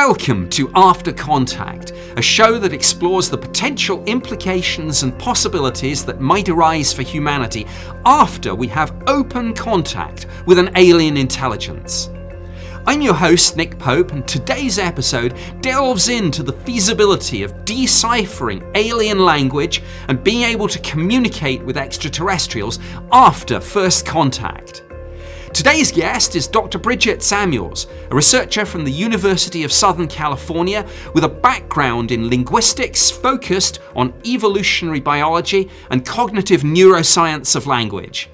Welcome to After Contact, a show that explores the potential implications and possibilities that might arise for humanity after we have open contact with an alien intelligence. I'm your host, Nick Pope, and today's episode delves into the feasibility of deciphering alien language and being able to communicate with extraterrestrials after first contact. Today's guest is Dr. Bridget Samuels, a researcher from the University of Southern California with a background in linguistics focused on evolutionary biology and cognitive neuroscience of language.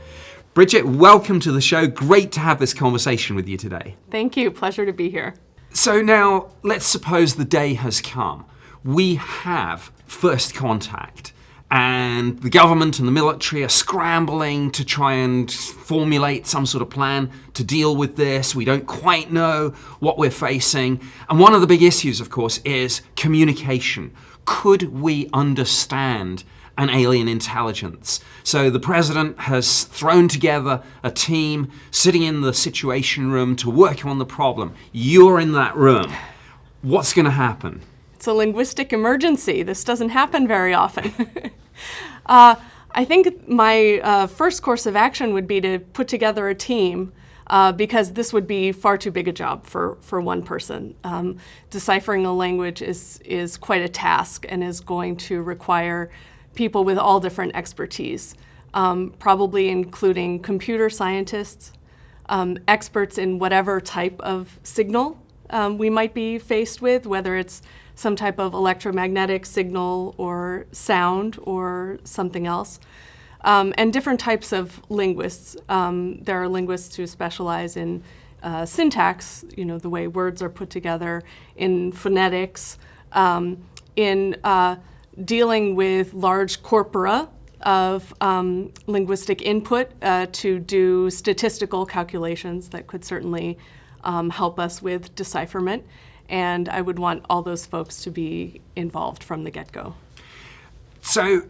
Bridget, welcome to the show. Great to have this conversation with you today. Thank you. Pleasure to be here. So now, let's suppose the day has come. We have first contact, and the government and the military are scrambling to try and formulate some sort of plan to deal with this. We don't quite know what we're facing. And one of the big issues, of course, is communication. Could we understand an alien intelligence? So the president has thrown together a team sitting in the Situation Room to work on the problem. You're in that room. What's going to happen? It's a linguistic emergency. This doesn't happen very often. I think my first course of action would be to put together a team because this would be far too big a job for one person. Deciphering a language is quite a task and is going to require people with all different expertise, probably including computer scientists, experts in whatever type of signal we might be faced with, whether it's some type of electromagnetic signal or sound or something else, and different types of linguists. There are linguists who specialize in syntax, the way words are put together, in phonetics, in dealing with large corpora of linguistic input to do statistical calculations that could certainly help us with decipherment. And I would want all those folks to be involved from the get-go. So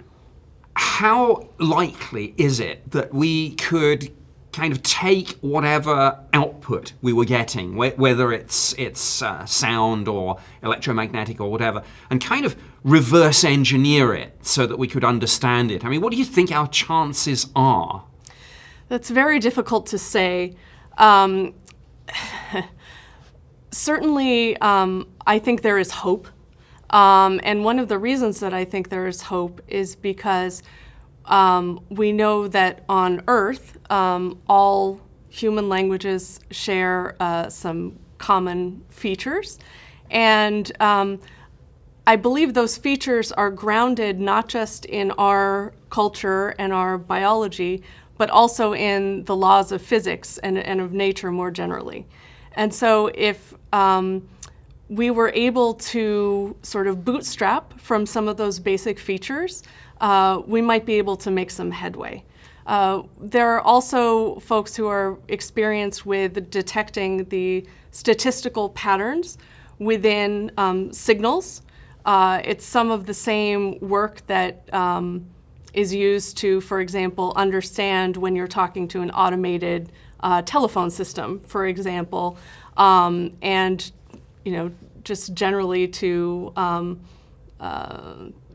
how likely is it that we could kind of take whatever output we were getting, whether it's sound or electromagnetic or whatever, and kind of reverse engineer it so that we could understand it? I mean, what do you think our chances are? That's very difficult to say. Certainly, I think there is hope. And one of the reasons that I think there is hope is because we know that on Earth, all human languages share some common features. And I believe those features are grounded not just in our culture and our biology, but also in the laws of physics and of nature more generally. And so if we were able to sort of bootstrap from some of those basic features, we might be able to make some headway. There are also folks who are experienced with detecting the statistical patterns within signals. It's some of the same work that is used to, for example, understand when you're talking to an automated telephone system, for example, and just generally to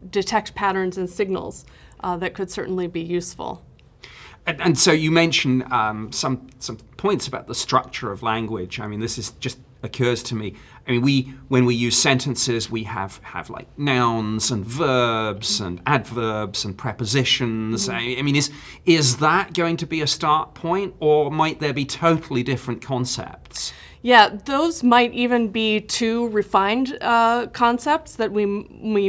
detect patterns and signals that could certainly be useful. And so you mentioned some points about the structure of language. I mean, this is just occurs to me. I mean, when we use sentences, we have like nouns and verbs and adverbs and prepositions. Mm-hmm. I mean, is that going to be a start point, or might there be totally different concepts? Yeah, those might even be too refined concepts that we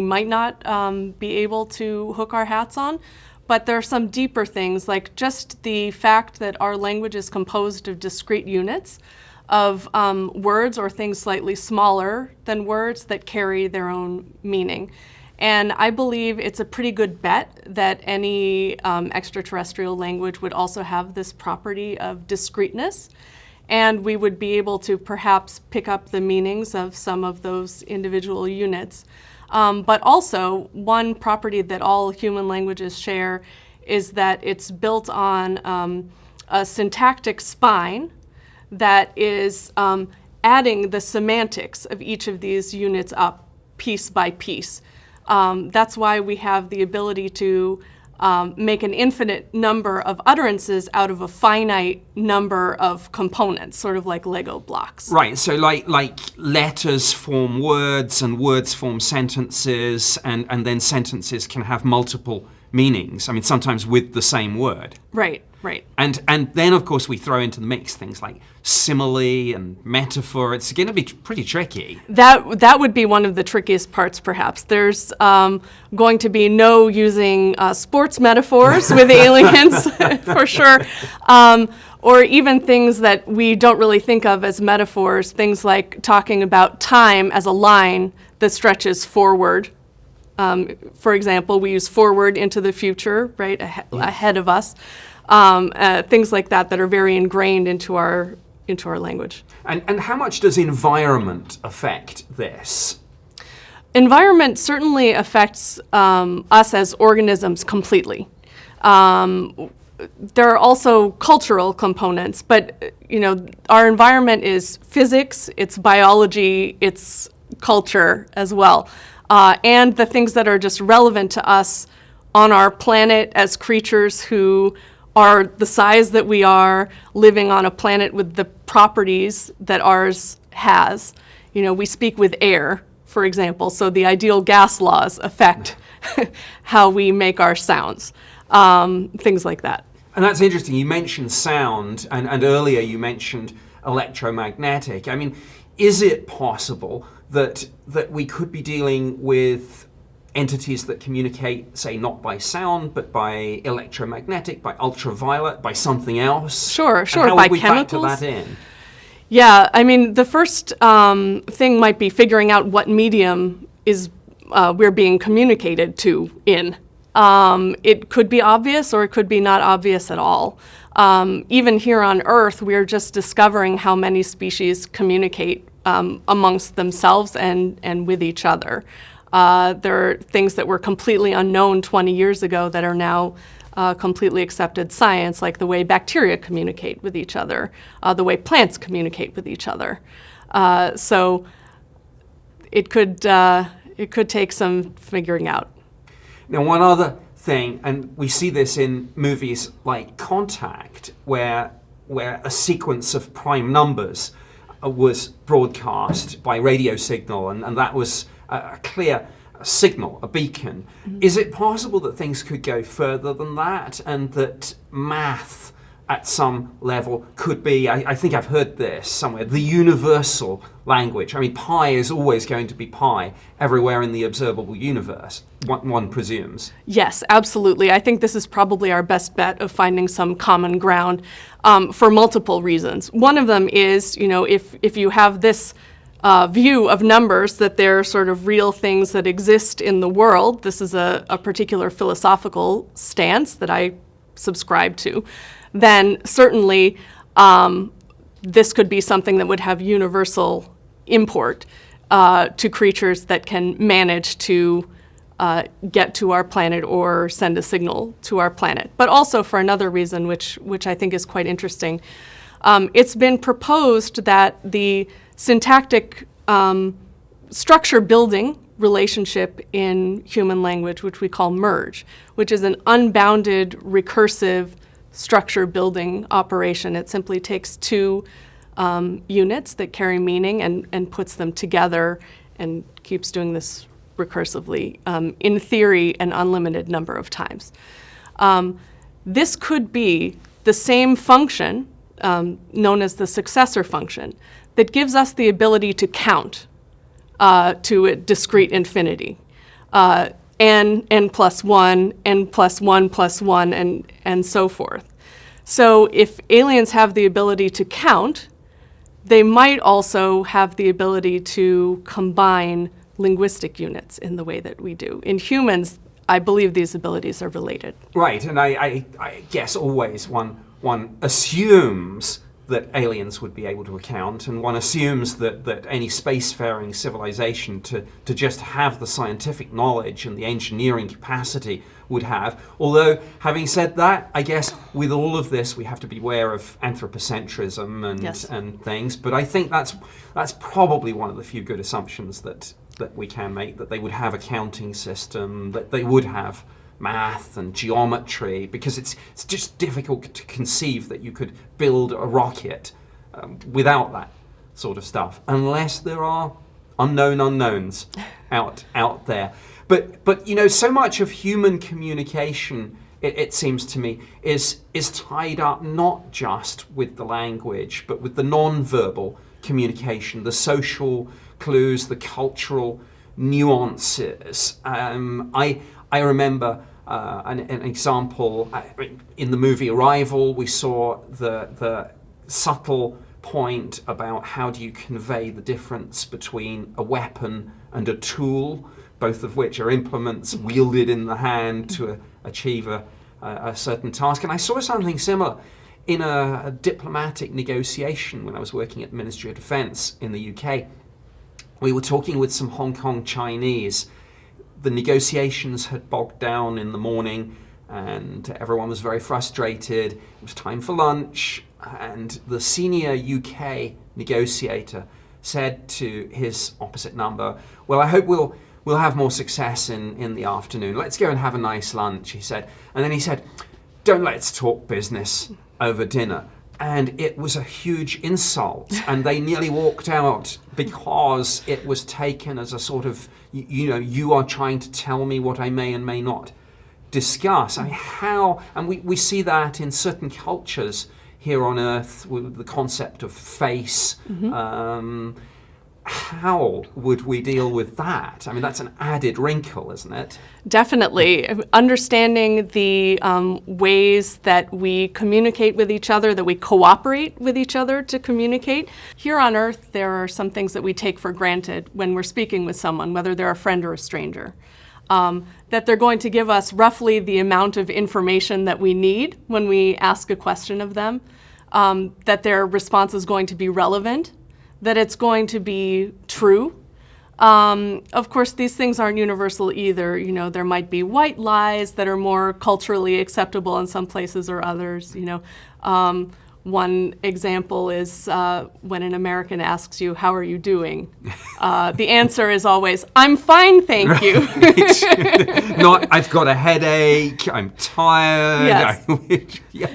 might not be able to hook our hats on. But there are some deeper things, like just the fact that our language is composed of discrete units of words or things slightly smaller than words that carry their own meaning. And I believe it's a pretty good bet that any extraterrestrial language would also have this property of discreteness. And we would be able to perhaps pick up the meanings of some of those individual units. But also, one property that all human languages share is that it's built on a syntactic spine that is adding the semantics of each of these units up piece by piece. That's why we have the ability to make an infinite number of utterances out of a finite number of components, sort of like Lego blocks. Right, so like letters form words and words form sentences, and then sentences can have multiple meanings. I mean, sometimes with the same word. Right, right. And then, of course, we throw into the mix things like simile and metaphor. It's going to be pretty tricky. That would be one of the trickiest parts, perhaps. There's going to be no using sports metaphors with aliens, for sure. Or even things that we don't really think of as metaphors, things like talking about time as a line that stretches forward. For example, we use forward into the future, right, ahead of us. Things like that are very ingrained into our language. And how much does environment affect this? Environment certainly affects us as organisms completely. There are also cultural components, but our environment is physics, it's biology, it's culture as well. And the things that are just relevant to us on our planet as creatures who are the size that we are, living on a planet with the properties that ours has. We speak with air, for example, so the ideal gas laws affect how we make our sounds, things like that. And that's interesting. You mentioned sound, and earlier you mentioned electromagnetic. I mean, is it possible that we could be dealing with entities that communicate, say, not by sound, but by electromagnetic, by ultraviolet, by something else? Sure, and how by would we chemicals. Factor that in? Yeah, I mean, the first thing might be figuring out what medium is we're being communicated to in. It could be obvious or it could be not obvious at all. Even here on Earth, we're just discovering how many species communicate amongst themselves and with each other. There are things that were completely unknown 20 years ago that are now completely accepted science, like the way bacteria communicate with each other, the way plants communicate with each other. So it could take some figuring out. Now, one other thing, and we see this in movies like Contact, where a sequence of prime numbers was broadcast by radio signal, and that was a clear signal, a beacon. Mm-hmm. Is it possible that things could go further than that, and that math at some level could be, I think I've heard this somewhere, the universal language? I mean, pi is always going to be pi everywhere in the observable universe, one presumes. Yes, absolutely. I think this is probably our best bet of finding some common ground for multiple reasons. One of them is, if you have this view of numbers, that they're sort of real things that exist in the world. This is a particular philosophical stance that I subscribe to. Then certainly this could be something that would have universal import to creatures that can manage to get to our planet or send a signal to our planet. But also for another reason, which I think is quite interesting. It's been proposed that the syntactic structure building relationship in human language, which we call merge, which is an unbounded recursive structure building operation. It simply takes two units that carry meaning and puts them together and keeps doing this recursively, in theory, an unlimited number of times. This could be the same function, known as the successor function, that gives us the ability to count to a discrete infinity. N plus 1, N plus 1 plus 1, and so forth. So if aliens have the ability to count, they might also have the ability to combine linguistic units in the way that we do. In humans, I believe these abilities are related. Right, and I guess always one assumes that aliens would be able to account, and one assumes that any spacefaring civilization to just have the scientific knowledge and the engineering capacity would have. Although, having said that, I guess with all of this we have to be aware of anthropocentrism and things, but I think that's probably one of the few good assumptions that we can make, that they would have a counting system, that they would have math and geometry, because it's just difficult to conceive that you could build a rocket without that sort of stuff, unless there are unknown unknowns out there. But so much of human communication, it seems to me, is tied up not just with the language, but with the non-verbal communication, the social clues, the cultural nuances. I remember an example in the movie Arrival. We saw the subtle point about how do you convey the difference between a weapon and a tool, both of which are implements wielded in the hand to achieve a certain task. And I saw something similar in a diplomatic negotiation when I was working at the Ministry of Defence in the UK. We were talking with some Hong Kong Chinese. The negotiations had bogged down in the morning and everyone was very frustrated. It was time for lunch, and the senior UK negotiator said to his opposite number, "Well, I hope we'll have more success in the afternoon. Let's go and have a nice lunch," he said. And then he said, "Don't let's talk business over dinner." And it was a huge insult, and they nearly walked out because it was taken as a sort of, you are trying to tell me what I may and may not discuss. I mean, how, and we see that in certain cultures here on Earth with the concept of face. How would we deal with that? I mean, that's an added wrinkle, isn't it? Definitely. Understanding the ways that we communicate with each other, that we cooperate with each other to communicate. Here on Earth, there are some things that we take for granted when we're speaking with someone, whether they're a friend or a stranger. That they're going to give us roughly the amount of information that we need when we ask a question of them, that their response is going to be relevant, that it's going to be true. Of course, these things aren't universal either. There might be white lies that are more culturally acceptable in some places or others. One example is when an American asks you, "How are you doing?" The answer is always, "I'm fine, thank you." Right. Not, "I've got a headache, I'm tired." Yes.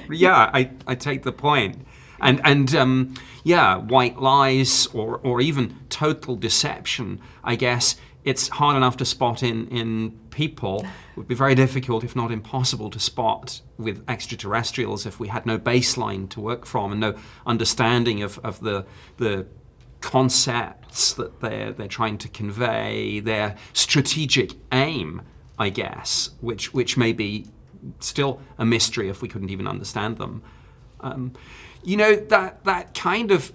I take the point. And white lies or even total deception, I guess it's hard enough to spot in people. It would be very difficult, if not impossible, to spot with extraterrestrials if we had no baseline to work from and no understanding of the concepts that they're trying to convey, their strategic aim, I guess, which may be still a mystery if we couldn't even understand them. That kind of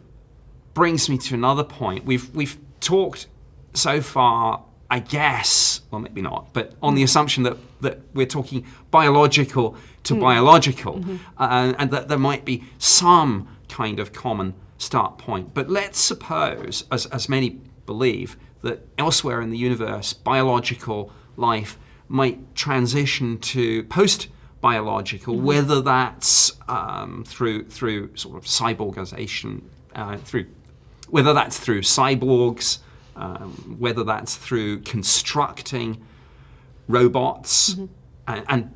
brings me to another point. We've talked so far, I guess, well maybe not, but on the assumption that we're talking biological to biological, and that there might be some kind of common start point. But let's suppose, as many believe, that elsewhere in the universe, biological life might transition to post-biological, whether that's through sort of cyborgization, whether that's through cyborgs, whether that's through constructing robots, and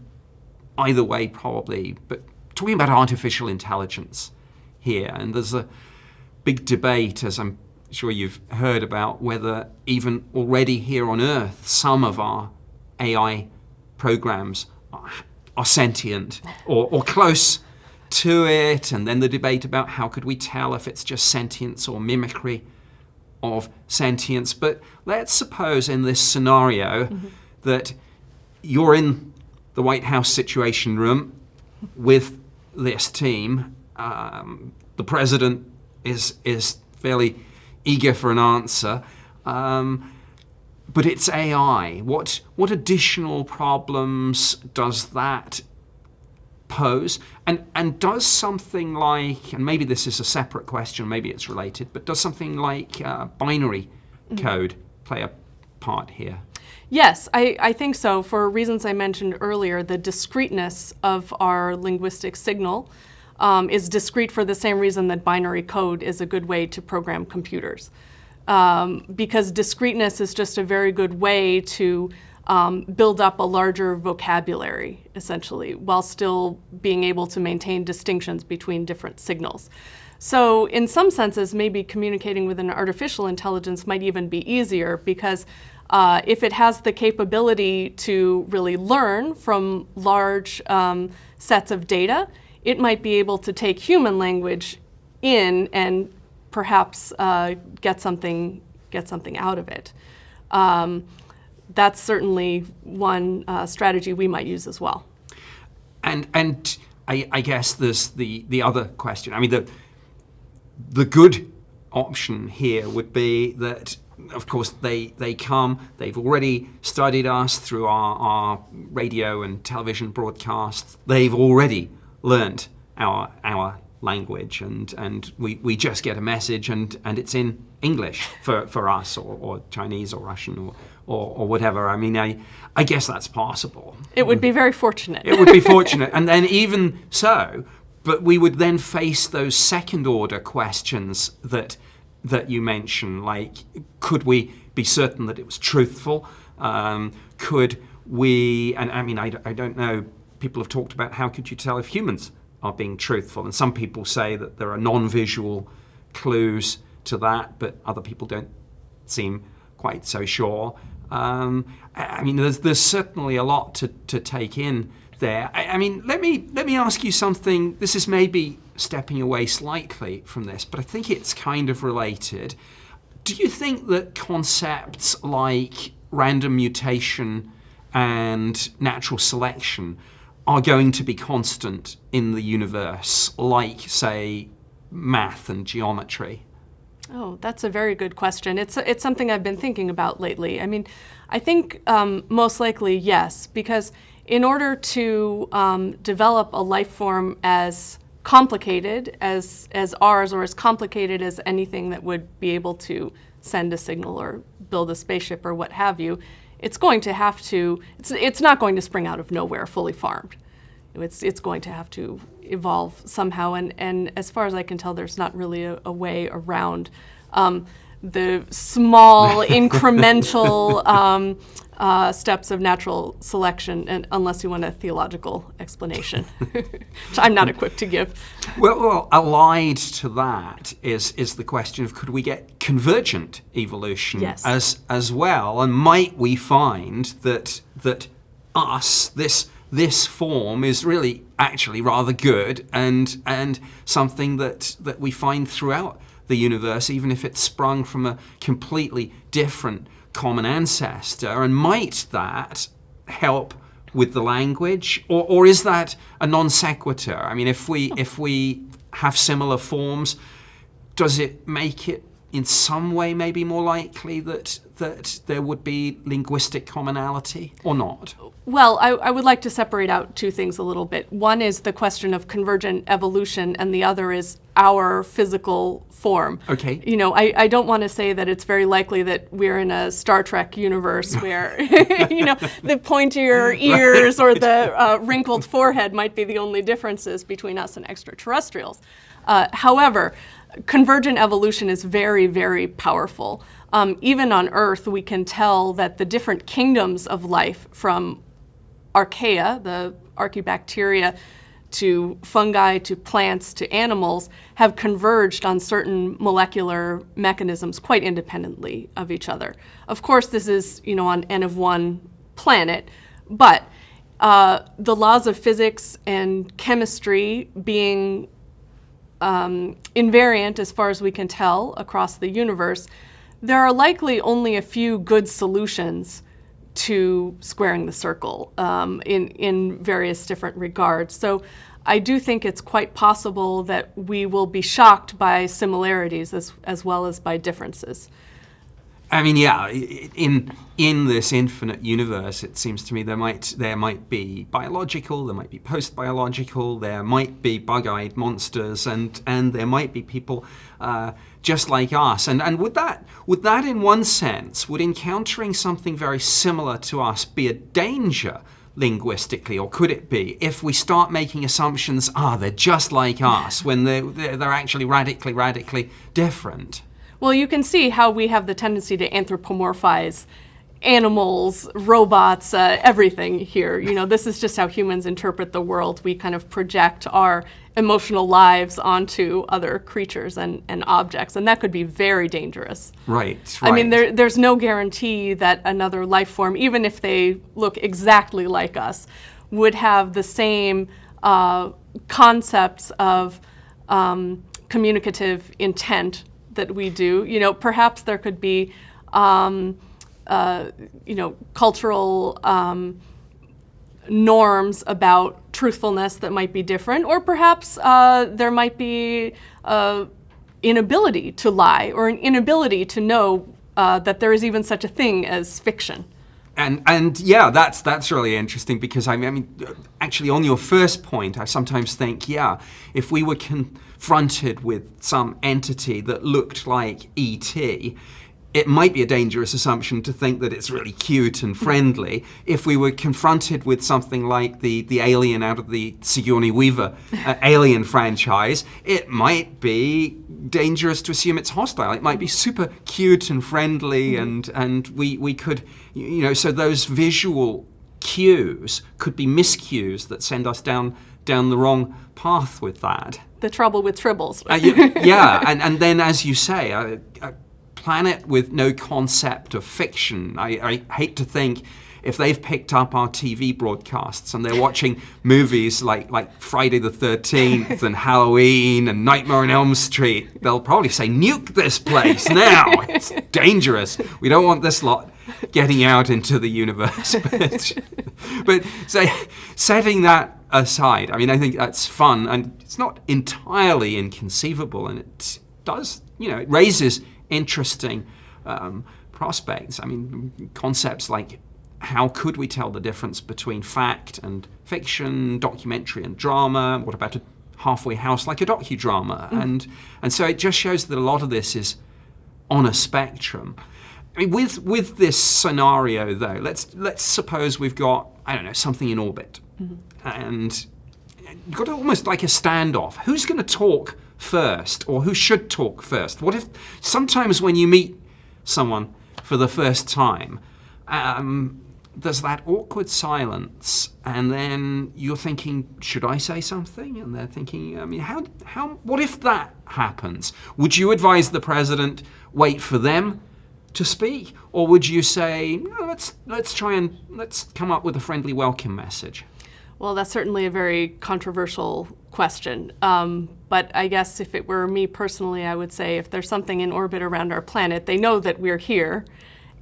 either way probably, but talking about artificial intelligence here, and there's a big debate, as I'm sure you've heard, about whether even already here on Earth some of our AI programs are sentient or close to it, and then the debate about how could we tell if it's just sentience or mimicry of sentience. But let's suppose in this scenario that you're in the White House Situation Room with this team. The president is fairly eager for an answer, but it's AI. What additional problems does that pose? And does something like, and maybe this is a separate question, maybe it's related, but does something like binary code play a part here? Yes, I think so. For reasons I mentioned earlier, the discreteness of our linguistic signal is discrete for the same reason that binary code is a good way to program computers. Because discreteness is just a very good way to build up a larger vocabulary, essentially, while still being able to maintain distinctions between different signals. So in some senses, maybe communicating with an artificial intelligence might even be easier, because if it has the capability to really learn from large sets of data, it might be able to take human language in and perhaps get something out of it. That's certainly one strategy we might use as well. And I guess there's the other question. I mean, the good option here would be that, of course, they've already studied us through our radio and television broadcasts. They've already learnt our language, and we just get a message and it's in English for us, or Chinese or Russian or whatever. I mean, I guess that's possible. It would be very fortunate. It would be fortunate. And then even so, but we would then face those second order questions that you mentioned, like, could we be certain that it was truthful? Could we, and I mean, I don't know, people have talked about how could you tell if humans are being truthful, and some people say that there are non-visual clues to that, but other people don't seem quite so sure. I mean, there's certainly a lot to take in there. I mean, let me ask you something. This is maybe stepping away slightly from this, but I think it's kind of related. Do you think that concepts like random mutation and natural selection are going to be constant in the universe, like, say, math and geometry? Oh, that's a very good question. It's something I've been thinking about lately. I mean, I think most likely yes, because in order to develop a life form as complicated as ours, or as complicated as anything that would be able to send a signal or build a spaceship or what have you, it's going to have to, it's not going to spring out of nowhere fully formed. It's going to have to evolve somehow, and as far as I can tell, there's not really a way around the small incremental steps of natural selection, and unless you want a theological explanation, which I'm not equipped to give. Well, allied to that is the question of, could we get convergent evolution? Yes. as well, and might we find that this form is really actually rather good, and something that we find throughout the universe, even if it's sprung from a completely different common ancestor, and might that help with the language, or is that a non sequitur? I mean, if we have similar forms, does it make it in some way maybe more likely that there would be linguistic commonality, or not? Well, I would like to separate out two things a little bit. One is the question of convergent evolution, and the other is our physical form. Okay. You know, I don't want to say that it's very likely that we're in a Star Trek universe where, you know, the pointier ears or the wrinkled forehead might be the only differences between us and extraterrestrials. However, convergent evolution is very, very powerful. Even on Earth, we can tell that the different kingdoms of life, from archaea, the archaebacteria, to fungi, to plants, to animals, have converged on certain molecular mechanisms quite independently of each other. Of course, this is, you know, on N of 1 planet, but the laws of physics and chemistry being invariant as far as we can tell across the universe, there are likely only a few good solutions to squaring the circle in various different regards. So I do think it's quite possible that we will be shocked by similarities as well as by differences. I mean, yeah, in this infinite universe, it seems to me there might be biological, there might be post-biological, there might be bug-eyed monsters, and there might be people just like us. And would that in one sense, would encountering something very similar to us be a danger linguistically, or could it be if we start making assumptions, they're just like us, when they're actually radically different? Well, you can see how we have the tendency to anthropomorphize animals, robots, everything here. You know, this is just how humans interpret the world. We kind of project our emotional lives onto other creatures and objects, and that could be very dangerous. Right. I mean, there's no guarantee that another life form, even if they look exactly like us, would have the same concepts of communicative intent that we do. You know, perhaps there could be, cultural norms about truthfulness that might be different, or perhaps there might be inability to lie, or an inability to know that there is even such a thing as fiction. And yeah, that's really interesting, because I mean, actually, on your first point, I sometimes think, if we were confronted with some entity that looked like E.T., it might be a dangerous assumption to think that it's really cute and friendly. If we were confronted with something like the alien out of the Sigourney Weaver Alien franchise, it might be dangerous to assume it's hostile. It might be super cute and friendly, and we could, so those visual cues could be miscues that send us down the wrong path with that. The trouble with tribbles. And then, as you say, a planet with no concept of fiction. I hate to think, if they've picked up our TV broadcasts and they're watching movies like Friday the 13th and Halloween and Nightmare on Elm Street, they'll probably say, nuke this place now. It's dangerous. We don't want this lot getting out into the universe. But setting that aside, I mean, I think that's fun, and it's not entirely inconceivable, and it does, it raises interesting prospects. I mean, concepts like, how could we tell the difference between fact and fiction, documentary and drama? What about a halfway house like a docudrama? And so it just shows that a lot of this is on a spectrum. I mean, with this scenario, though, let's suppose we've got, I don't know, something in orbit, and you've got almost like a standoff. Who's going to talk first, or who should talk first? What if sometimes when you meet someone for the first time, there's that awkward silence, and then you're thinking, should I say something? And they're thinking, I mean, what if that happens? Would you advise the president wait for them to speak, or would you say, no, let's come up with a friendly welcome message? Well, that's certainly a very controversial question. But I guess if it were me personally, I would say if there's something in orbit around our planet, they know that we're here,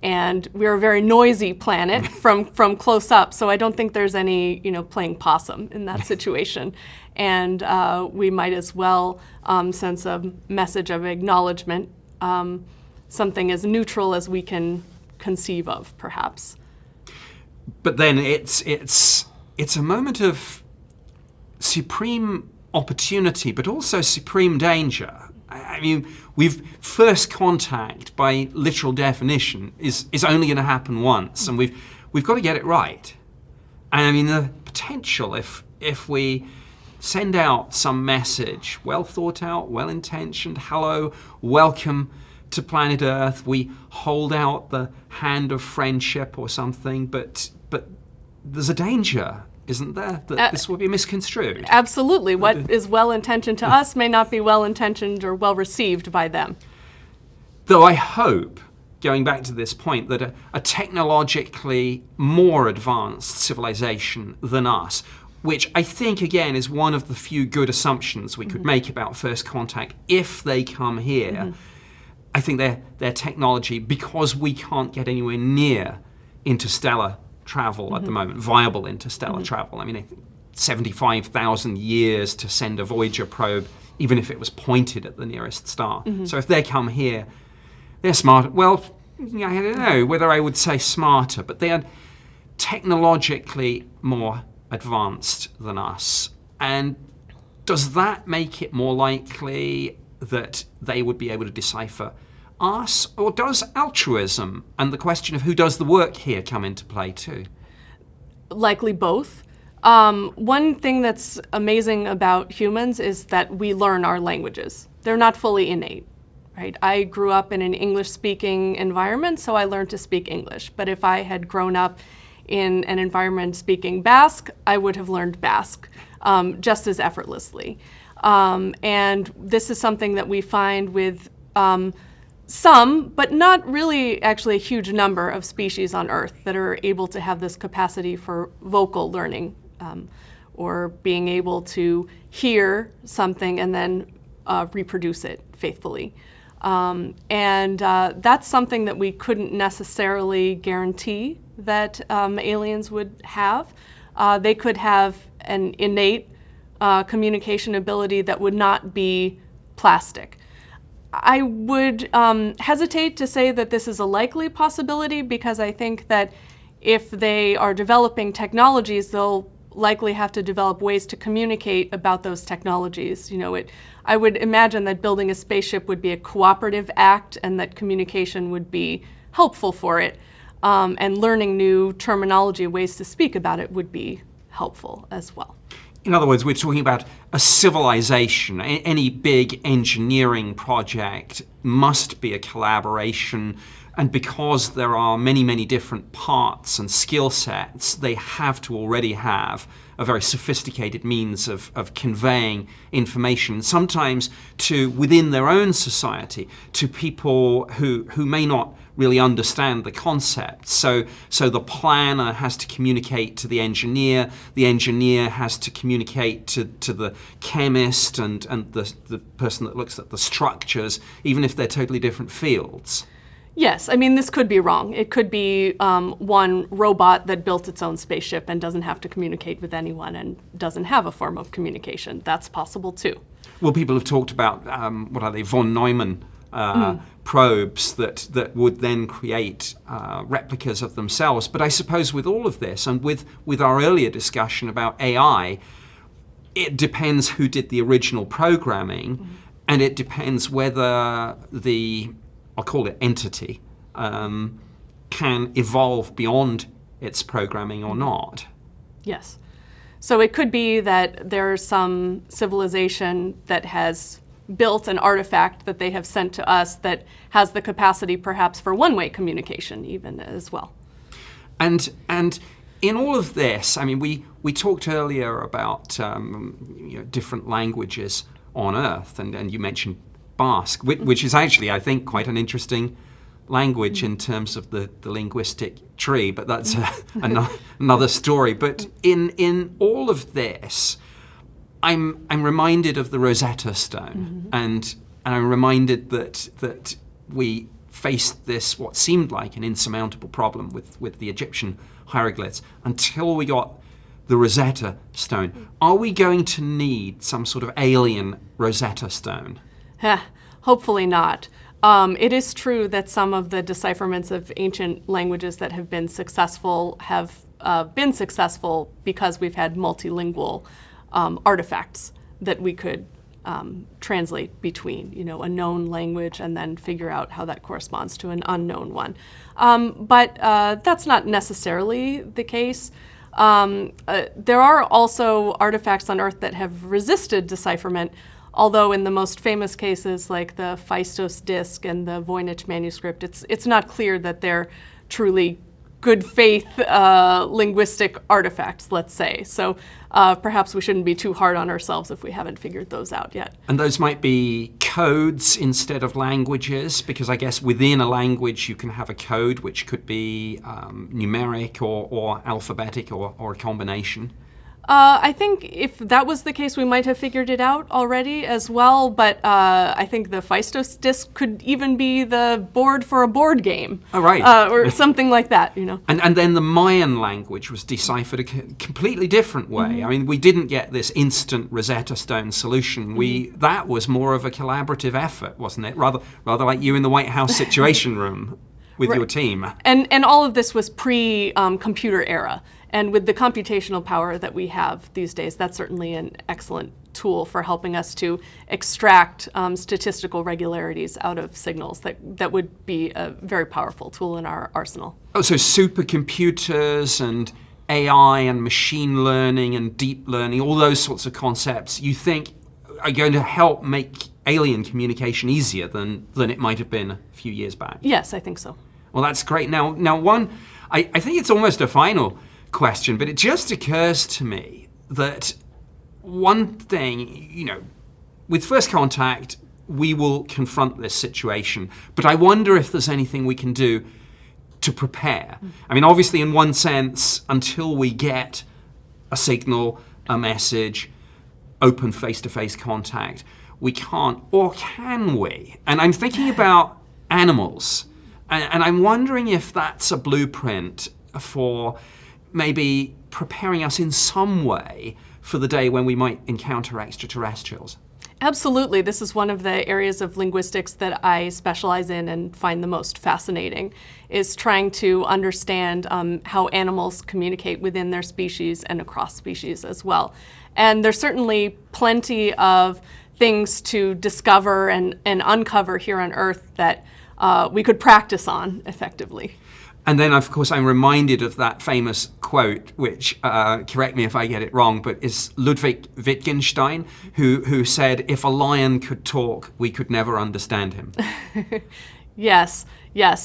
and we're a very noisy planet from close up. So I don't think there's any, playing possum in that situation. And we might as well sense a message of acknowledgement, something as neutral as we can conceive of, perhaps. But then it's a moment of supreme opportunity, but also supreme danger. I mean, first contact, by literal definition, is only going to happen once, and we've got to get it right. And I mean, the potential, if we send out some message, well thought out, well intentioned, hello, welcome to planet Earth, we hold out the hand of friendship or something, but there's a danger, isn't there, that this will be misconstrued? Absolutely. What is well-intentioned to us may not be well-intentioned or well-received by them. Though I hope, going back to this point, that a technologically more advanced civilization than us, which I think, again, is one of the few good assumptions we could make about first contact, if they come here, I think their technology, because we can't get anywhere near interstellar travel at the moment, viable interstellar travel. I mean, 75,000 years to send a Voyager probe, even if it was pointed at the nearest star. So if they come here, they're smart. Well, I don't know whether I would say smarter, but they are technologically more advanced than us. And does that make it more likely that they would be able to decipher us? Or does altruism and the question of who does the work here come into play too? Likely both. One thing that's amazing about humans is that we learn our languages. They're not fully innate, right? I grew up in an English-speaking environment, so I learned to speak English. But if I had grown up in an environment speaking Basque, I would have learned Basque just as effortlessly. And this is something that we find with some, but not really actually a huge number of species on Earth that are able to have this capacity for vocal learning, or being able to hear something and then reproduce it faithfully. And that's something that we couldn't necessarily guarantee that aliens would have. They could have an innate communication ability that would not be plastic. I would hesitate to say that this is a likely possibility, because I think that if they are developing technologies, they'll likely have to develop ways to communicate about those technologies. I would imagine that building a spaceship would be a cooperative act, and that communication would be helpful for it. And learning new terminology, ways to speak about it, would be helpful as well. In other words, we're talking about a civilization. Any big engineering project must be a collaboration. And because there are many, many different parts and skill sets, they have to already have a very sophisticated means of conveying information, sometimes to within their own society, to people who may not really understand the concept. So the planner has to communicate to the engineer has to communicate to the chemist and the person that looks at the structures, even if they're totally different fields. Yes, I mean, this could be wrong. It could be one robot that built its own spaceship and doesn't have to communicate with anyone and doesn't have a form of communication. That's possible too. Well, people have talked about, what are they, von Neumann probes that would then create replicas of themselves. But I suppose with all of this, and with our earlier discussion about AI, it depends who did the original programming, and it depends whether I'll call it entity, can evolve beyond its programming or not. Yes. So it could be that there's some civilization that has built an artifact that they have sent to us that has the capacity perhaps for one-way communication even as well. And in all of this, I mean, we talked earlier about different languages on Earth, and you mentioned Basque, which is actually, I think, quite an interesting language in terms of the linguistic tree, but that's another story. But in all of this, I'm reminded of the Rosetta Stone, and I'm reminded that we faced this, what seemed like an insurmountable problem with the Egyptian hieroglyphs until we got the Rosetta Stone. Are we going to need some sort of alien Rosetta Stone? Hopefully not. It is true that some of the decipherments of ancient languages that have been successful because we've had multilingual artifacts that we could translate between, a known language and then figure out how that corresponds to an unknown one. But that's not necessarily the case. There are also artifacts on Earth that have resisted decipherment, although in the most famous cases like the Phaistos disc and the Voynich manuscript, it's not clear that they're truly good faith linguistic artifacts, let's say. So perhaps we shouldn't be too hard on ourselves if we haven't figured those out yet. And those might be codes instead of languages, because I guess within a language you can have a code which could be numeric or alphabetic or a combination. I think if that was the case, we might have figured it out already as well, but I think the Phaistos disc could even be the board for a board game. Oh, right. Or something like that, And then the Mayan language was deciphered a completely different way. I mean, we didn't get this instant Rosetta Stone solution. That was more of a collaborative effort, wasn't it? Rather like you in the White House Situation Room. with your team. And all of this was pre-computer era. And with the computational power that we have these days, that's certainly an excellent tool for helping us to extract statistical regularities out of signals. That would be a very powerful tool in our arsenal. Oh, so supercomputers and AI and machine learning and deep learning, all those sorts of concepts, you think are going to help make alien communication easier than it might have been a few years back? Yes, I think so. Well, that's great. Now one, I think it's almost a final question, but it just occurs to me that one thing, with first contact, we will confront this situation, but I wonder if there's anything we can do to prepare. I mean, obviously, in one sense, until we get a signal, a message, open face-to-face contact, we can't, or can we? And I'm thinking about animals, and I'm wondering if that's a blueprint for maybe preparing us in some way for the day when we might encounter extraterrestrials. Absolutely. This is one of the areas of linguistics that I specialize in and find the most fascinating, is trying to understand how animals communicate within their species and across species as well. And there's certainly plenty of things to discover and uncover here on Earth that we could practice on effectively. And then, of course, I'm reminded of that famous quote, which, correct me if I get it wrong, but is Ludwig Wittgenstein, who said, "If a lion could talk, we could never understand him." Yes,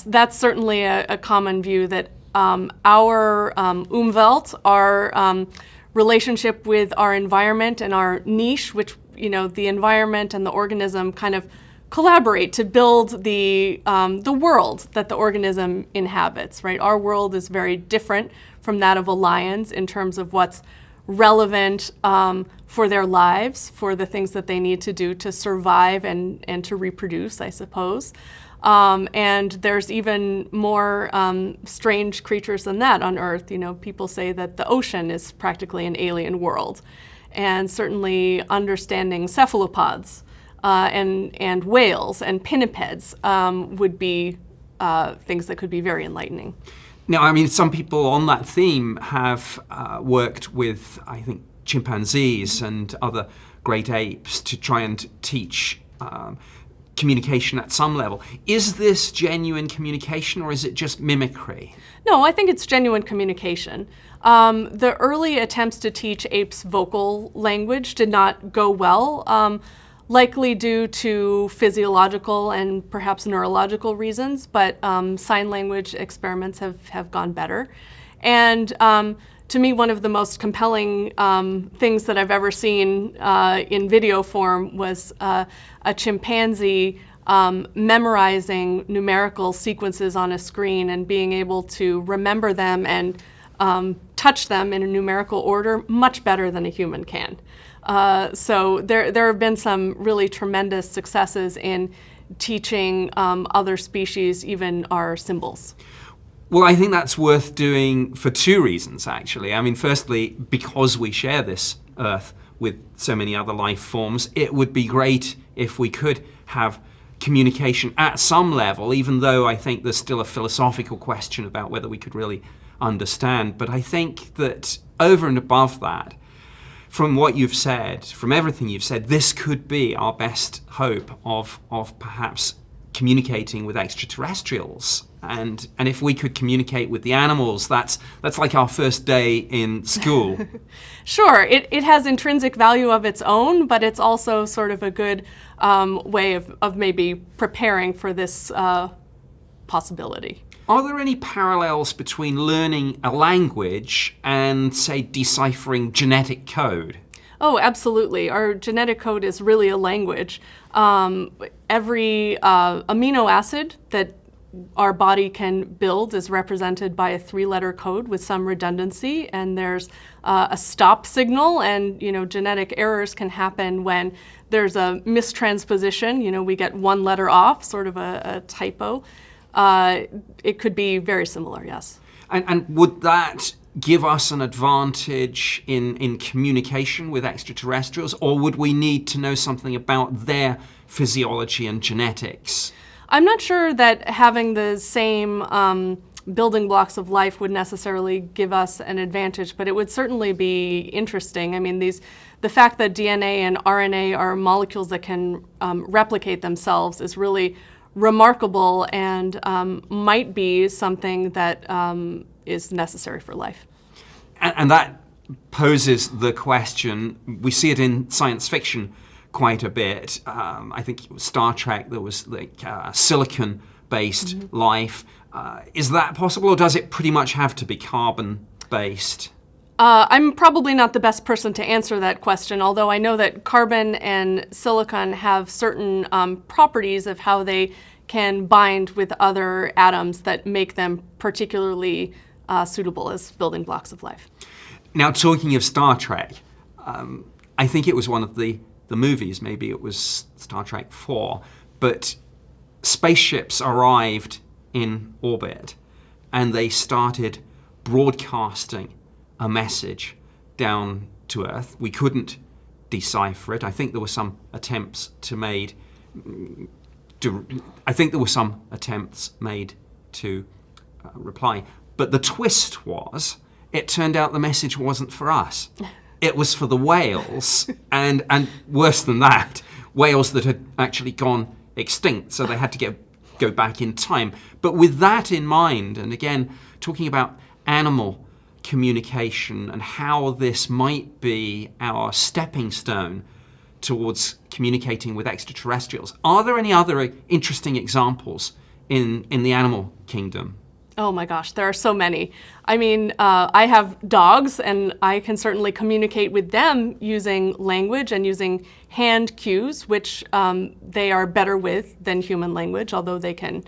that's certainly a common view, that our Umwelt, our relationship with our environment and our niche, which, the environment and the organism kind of collaborate to build the world that the organism inhabits, right? Our world is very different from that of a lion's in terms of what's relevant for their lives, for the things that they need to do to survive and to reproduce, I suppose. And there's even more strange creatures than that on Earth. People say that the ocean is practically an alien world. And certainly understanding cephalopods and whales and pinnipeds would be things that could be very enlightening. Now, I mean, some people on that theme have worked with, I think, chimpanzees and other great apes to try and teach communication at some level. Is this genuine communication, or is it just mimicry? No, I think it's genuine communication. The early attempts to teach apes vocal language did not go well, likely due to physiological and perhaps neurological reasons, but sign language experiments have gone better. And to me, one of the most compelling things that I've ever seen in video form was a chimpanzee memorizing numerical sequences on a screen and being able to remember them and touch them in a numerical order much better than a human can. So there have been some really tremendous successes in teaching other species even our symbols. Well, I think that's worth doing for two reasons, actually. I mean, firstly, because we share this Earth with so many other life forms, it would be great if we could have communication at some level, even though I think there's still a philosophical question about whether we could really understand. But I think that over and above that, from what you've said, from everything you've said, this could be our best hope of perhaps communicating with extraterrestrials. And if we could communicate with the animals, that's like our first day in school. Sure, it has intrinsic value of its own, but it's also sort of a good way of maybe preparing for this possibility. Are there any parallels between learning a language and, say, deciphering genetic code? Oh, absolutely. Our genetic code is really a language. Every amino acid that our body can build is represented by a 3-letter code with some redundancy, and there's a stop signal, and genetic errors can happen when there's a mistransposition. We get one letter off, sort of a typo. It could be very similar, yes. And would that give us an advantage in communication with extraterrestrials, or would we need to know something about their physiology and genetics? I'm not sure that having the same building blocks of life would necessarily give us an advantage, but it would certainly be interesting. I mean, the fact that DNA and RNA are molecules that can replicate themselves is really remarkable and might be something that is necessary for life. And that poses the question, we see it in science fiction quite a bit. I think it was Star Trek, there was like silicon-based life. Is that possible, or does it pretty much have to be carbon-based? I'm probably not the best person to answer that question, although I know that carbon and silicon have certain properties of how they can bind with other atoms that make them particularly suitable as building blocks of life. Now, talking of Star Trek, I think it was one of the movies, maybe it was Star Trek 4, but spaceships arrived in orbit and they started broadcasting a message down to Earth. We couldn't decipher it. I think there were some attempts to reply. But the twist was, it turned out the message wasn't for us. It was for the whales, and worse than that, whales that had actually gone extinct, so they had to go back in time. But with that in mind, and again, talking about animal communication and how this might be our stepping stone towards communicating with extraterrestrials, are there any other interesting examples in the animal kingdom? Oh my gosh, there are so many. I mean, I have dogs, and I can certainly communicate with them using language and using hand cues, which they are better with than human language, although they can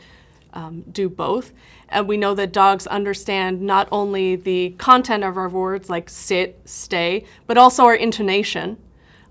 do both. And we know that dogs understand not only the content of our words, like sit, stay, but also our intonation.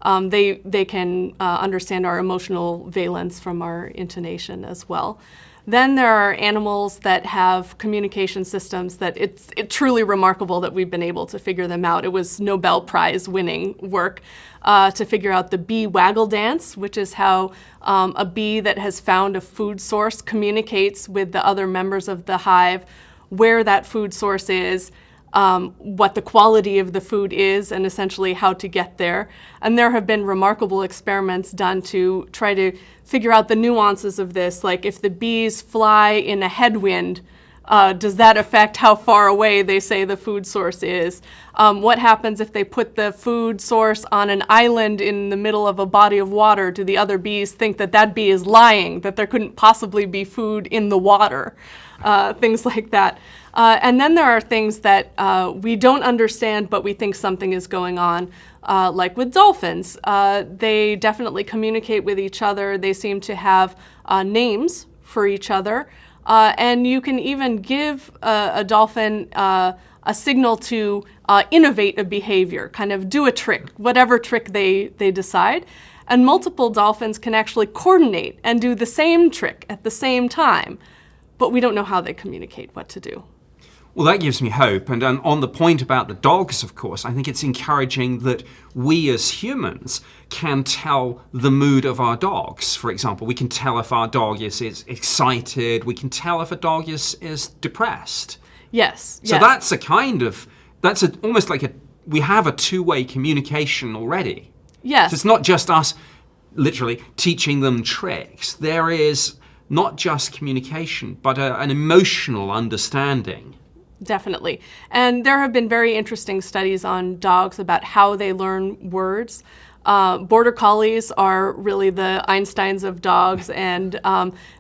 They can understand our emotional valence from our intonation as well. Then there are animals that have communication systems that it's truly remarkable that we've been able to figure them out. It was Nobel Prize winning work to figure out the bee waggle dance, which is how a bee that has found a food source communicates with the other members of the hive, where that food source is, what the quality of the food is, and essentially how to get there. And there have been remarkable experiments done to try to figure out the nuances of this, like if the bees fly in a headwind, does that affect how far away they say the food source is? What happens if they put the food source on an island in the middle of a body of water? Do the other bees think that that bee is lying, that there couldn't possibly be food in the water? Things like that. And then there are things that we don't understand, but we think something is going on, like with dolphins. They definitely communicate with each other. They seem to have names for each other. And you can even give a dolphin a signal to innovate a behavior, kind of do a trick, whatever trick they decide. And multiple dolphins can actually coordinate and do the same trick at the same time. But we don't know how they communicate what to do. Well, that gives me hope. And on the point about the dogs, of course, I think it's encouraging that we as humans can tell the mood of our dogs. For example, we can tell if our dog is excited. We can tell if a dog is depressed. Yes. So that's almost like we have a two-way communication already. Yes. So it's not just us literally teaching them tricks. There is not just communication, but an emotional understanding. Definitely. And there have been very interesting studies on dogs about how they learn words. Border Collies are really the Einsteins of dogs, and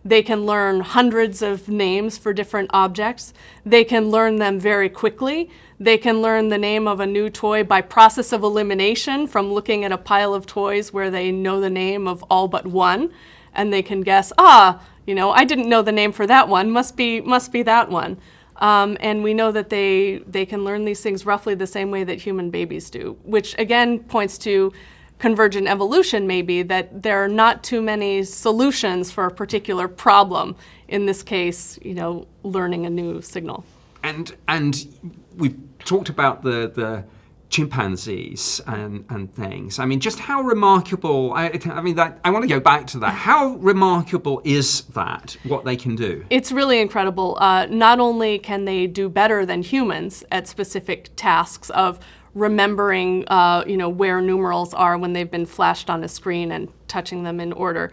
they can learn hundreds of names for different objects. They can learn them very quickly. They can learn the name of a new toy by process of elimination from looking at a pile of toys where they know the name of all but one, and they can guess, I didn't know the name for that one, must be that one. And we know that they can learn these things roughly the same way that human babies do, which again points to convergent evolution, maybe, that there are not too many solutions for a particular problem. In this case, learning a new signal. And we've talked about the chimpanzees and things. I mean, just how remarkable, I want to go back to that. How remarkable is that, what they can do? It's really incredible. Not only can they do better than humans at specific tasks of remembering, where numerals are when they've been flashed on a screen and touching them in order.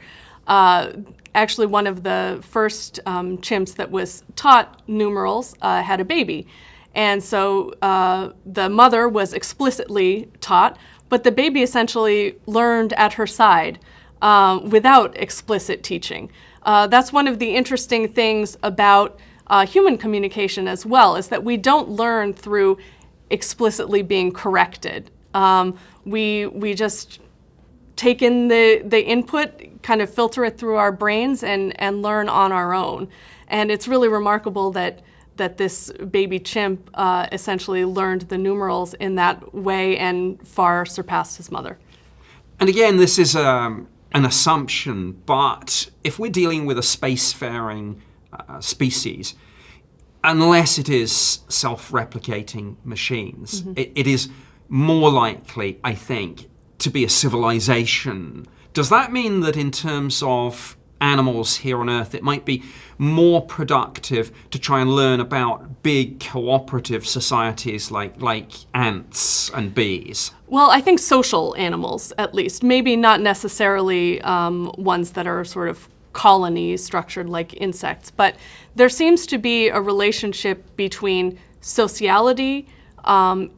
Actually, one of the first chimps that was taught numerals had a baby. And so the mother was explicitly taught, but the baby essentially learned at her side without explicit teaching. That's one of the interesting things about human communication as well, is that we don't learn through explicitly being corrected. We just take in the input, kind of filter it through our brains and learn on our own. And it's really remarkable that this baby chimp essentially learned the numerals in that way and far surpassed his mother. And again, this is an assumption, but if we're dealing with a spacefaring species, unless it is self-replicating machines, it is more likely, I think, to be a civilization. Does that mean that in terms of animals here on Earth, it might be more productive to try and learn about big cooperative societies like ants and bees? Well, I think social animals, at least. Maybe not necessarily ones that are sort of colonies structured like insects, but there seems to be a relationship between sociality,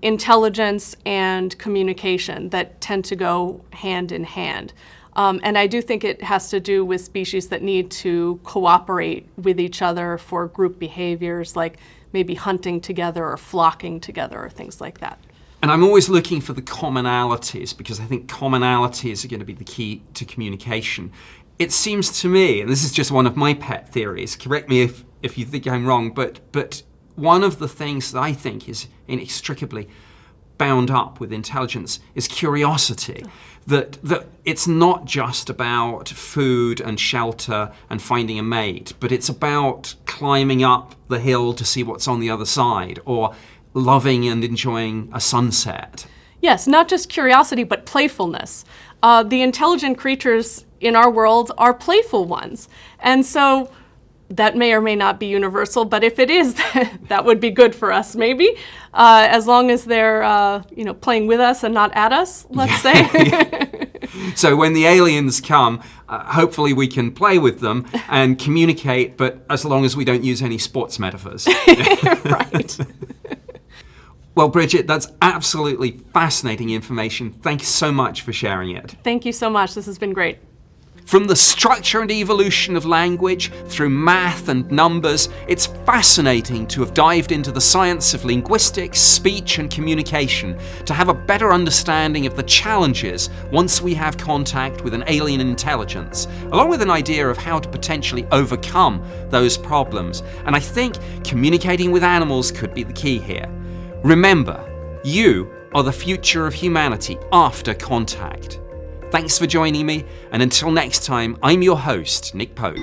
intelligence, and communication that tend to go hand in hand. And I do think it has to do with species that need to cooperate with each other for group behaviors, like maybe hunting together or flocking together or things like that. And I'm always looking for the commonalities, because I think commonalities are going to be the key to communication. It seems to me, and this is just one of my pet theories, correct me if you think I'm wrong, but one of the things that I think is inextricably bound up with intelligence is curiosity. That it's not just about food and shelter and finding a mate, but it's about climbing up the hill to see what's on the other side, or loving and enjoying a sunset. Yes, not just curiosity, but playfulness. The intelligent creatures in our world are playful ones. And so that may or may not be universal, but if it is, that would be good for us, maybe, as long as they're, playing with us and not at us, let's say. So when the aliens come, hopefully we can play with them and communicate, but as long as we don't use any sports metaphors. Right. Well, Bridget, that's absolutely fascinating information. Thank you so much for sharing it. Thank you so much. This has been great. From the structure and evolution of language through math and numbers, it's fascinating to have dived into the science of linguistics, speech and communication to have a better understanding of the challenges once we have contact with an alien intelligence, along with an idea of how to potentially overcome those problems. And I think communicating with animals could be the key here. Remember, you are the future of humanity after contact. Thanks for joining me, and until next time, I'm your host, Nick Pope.